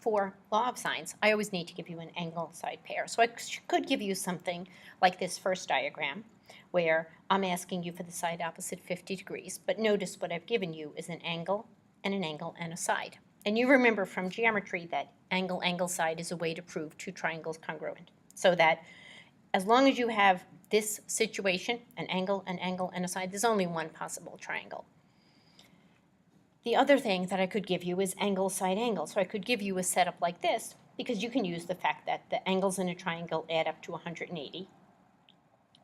for law of sines, I always need to give you an angle side pair. So I could give you something like this first diagram, where I'm asking you for the side opposite 50 degrees, but notice what I've given you is an angle and a side. And you remember from geometry that angle side is a way to prove two triangles congruent. So that as long as you have this situation, an angle, and a side, there's only one possible triangle. The other thing that I could give you is angle, side, angle. So I could give you a setup like this, because you can use the fact that the angles in a triangle add up to 180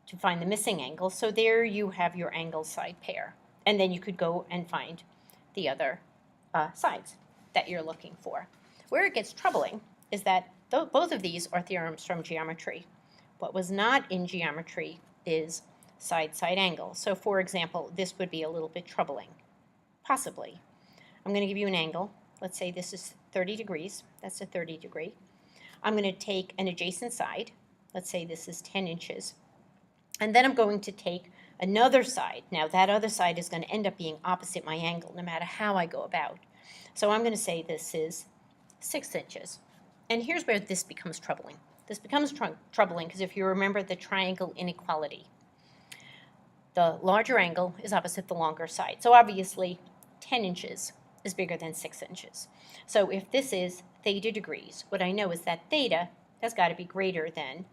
to find the missing angle. So there you have your angle side pair. And then you could go and find the other sides that you're looking for. Where it gets troubling is that both of these are theorems from geometry. What was not in geometry is side-side angle. So for example, this would be a little bit troubling, possibly. I'm going to give you an angle. Let's say this is 30 degrees. That's a 30 degree. I'm going to take an adjacent side. Let's say this is 10 inches. And then I'm going to take another side. Now that other side is going to end up being opposite my angle no matter how I go about. So I'm going to say this is 6 inches. And here's where this becomes troubling. This becomes troubling because if you remember the triangle inequality, the larger angle is opposite the longer side. So obviously 10 inches is bigger than 6 inches. So if this is theta degrees, what I know is that theta has got to be greater than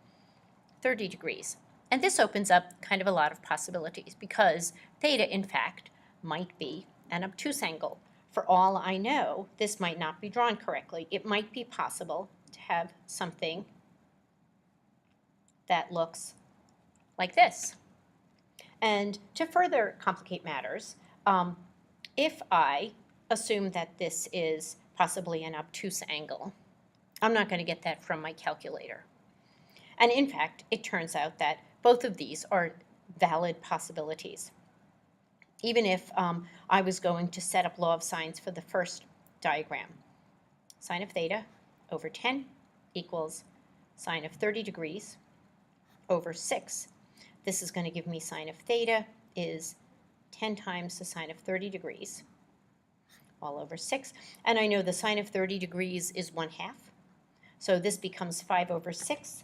30 degrees. And this opens up kind of a lot of possibilities because theta, in fact, might be an obtuse angle. For all I know, this might not be drawn correctly. It might be possible to have something that looks like this. And to further complicate matters, if I assume that this is possibly an obtuse angle, I'm not going to get that from my calculator. And in fact, it turns out that both of these are valid possibilities. Even if I was going to set up law of sines for the first diagram, sine of theta over 10 equals sine of 30 degrees over 6. This is going to give me sine of theta is 10 times the sine of 30 degrees all over 6. And I know the sine of 30 degrees is 1/2. So this becomes 5 over 6.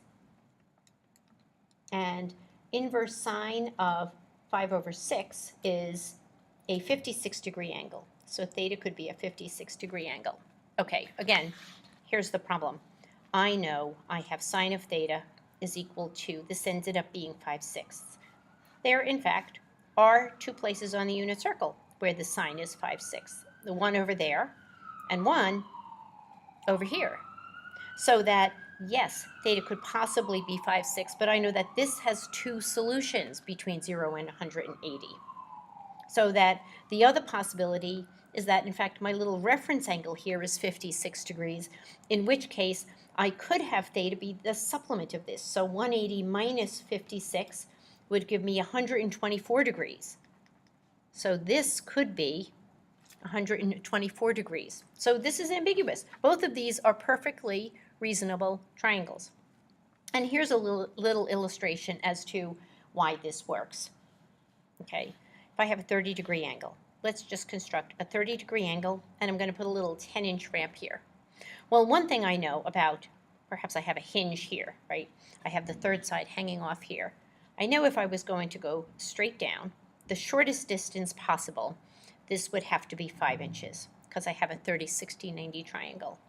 And inverse sine of 5 over 6 is a 56-degree angle. So theta could be a 56-degree angle. Okay, again, here's the problem. I know I have sine of theta is equal to, this ended up being 5/6. There, in fact, are two places on the unit circle where the sine is 5/6. The one over there and one over here. So that, yes, theta could possibly be 5/6, but I know that this has two solutions between 0 and 180. So that the other possibility is that, in fact, my little reference angle here is 56 degrees, in which case I could have theta be the supplement of this. So 180 minus 56 would give me 124 degrees. So this could be 124 degrees. So this is ambiguous. Both of these are perfectly reasonable triangles. And here's a little illustration as to why this works. Okay, if I have a 30-degree angle, let's just construct a 30-degree angle, and I'm going to put a little 10-inch ramp here. Well, one thing I know about, perhaps I have a hinge here, right? I have the third side hanging off here. I know if I was going to go straight down, the shortest distance possible, this would have to be 5 inches, because I have a 30, 60, 90 triangle.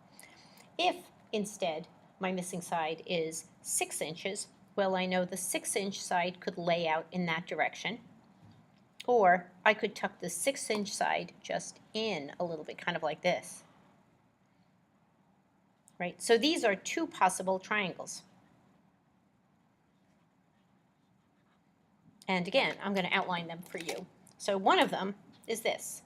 If instead my missing side is 6 inches, well, I know the 6-inch side could lay out in that direction, or I could tuck the 6-inch side just in a little bit, kind of like this. Right? So these are two possible triangles. And again, I'm going to outline them for you. So one of them is this,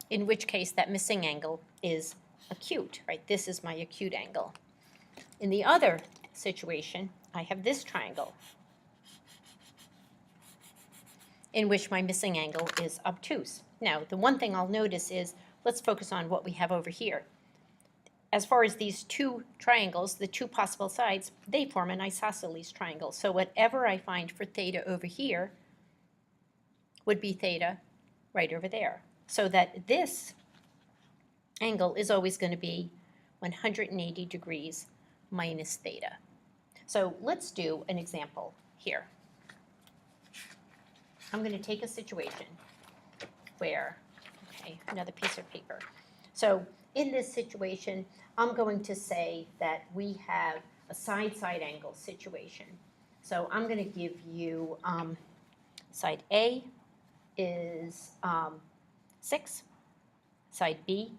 in which case that missing angle is acute, right? This is my acute angle. In the other situation, I have this triangle, in which my missing angle is obtuse. Now, the one thing I'll notice is, let's focus on what we have over here. As far as these two triangles, the two possible sides, they form an isosceles triangle. So whatever I find for theta over here would be theta right over there. So that this angle is always going to be 180 degrees minus theta. So let's do an example here. I'm going to take a situation where, okay, another piece of paper. So in this situation, I'm going to say that we have a side-side angle situation. So I'm going to give you side A is 6, side B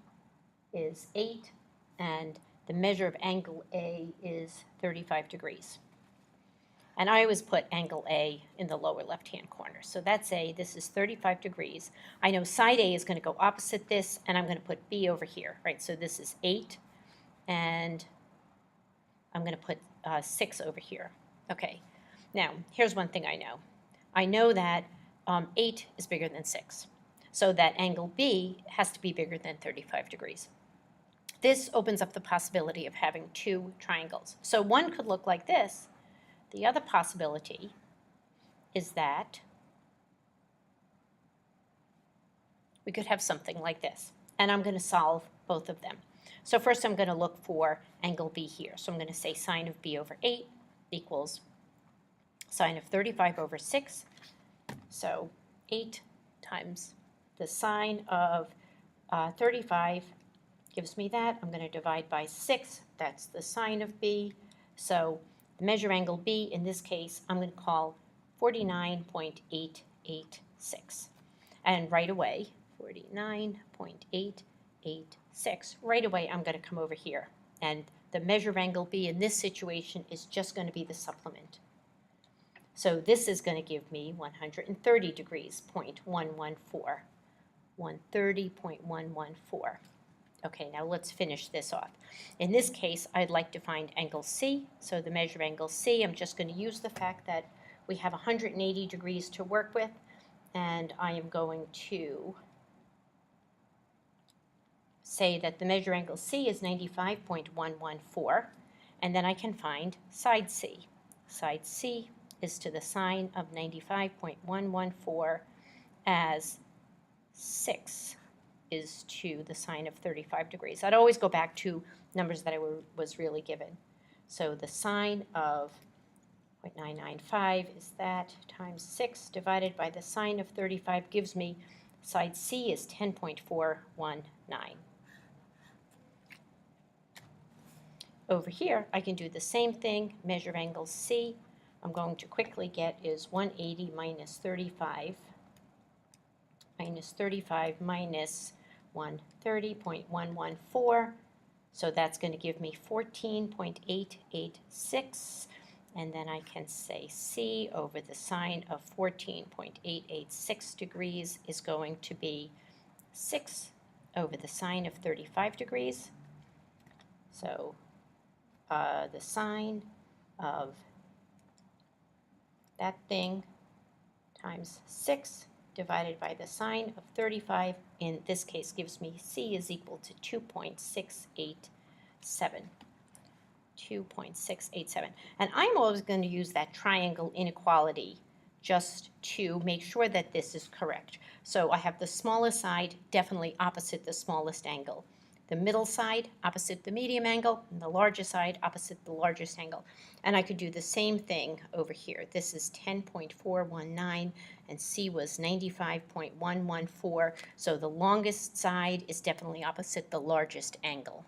is 8, and the measure of angle A is 35 degrees. And I always put angle A in the lower left-hand corner. So that's A, this is 35 degrees. I know side A is going to go opposite this, and I'm going to put B over here, right? So this is 8, and I'm going to put 6 over here. Okay, now here's one thing I know. I know that 8 is bigger than 6. So that angle B has to be bigger than 35 degrees. This opens up the possibility of having 2 triangles. So one could look like this. The other possibility is that we could have something like this. And I'm going to solve both of them. So first I'm going to look for angle B here. So I'm going to say sine of B over 8 equals sine of 35 over 6. So 8 times the sine of 35 gives me that. I'm going to divide by 6. That's the sine of B. So the measure angle B, in this case, I'm going to call 49.886. And right away, 49.886, right away I'm going to come over here. And the measure of angle B in this situation is just going to be the supplement. So this is going to give me 130 degrees, 0.114. 130.114. Okay, now let's finish this off. In this case, I'd like to find angle C. So the measure of angle C, I'm just going to use the fact that we have 180 degrees to work with, and I am going to say that the measure angle C is 95.114, and then I can find side C. Side C is to the sine of 95.114 as 6 is to the sine of 35 degrees. I'd always go back to numbers that I was really given. So the sine of 0.995 is that times 6 divided by the sine of 35 gives me side C is 10.419. Over here, I can do the same thing, measure angle C. I'm going to quickly get is 180 minus 35 minus 130.114. So that's going to give me 14.886. And then I can say C over the sine of 14.886 degrees is going to be 6 over the sine of 35 degrees. So the sine of that thing times 6 divided by the sine of 35, in this case, gives me C is equal to 2.687. 2.687. And I'm always going to use that triangle inequality just to make sure that this is correct. So I have the smallest side definitely opposite the smallest angle. The middle side opposite the medium angle, and the largest side opposite the largest angle. And I could do the same thing over here. This is 10.419, and C was 95.114. So the longest side is definitely opposite the largest angle.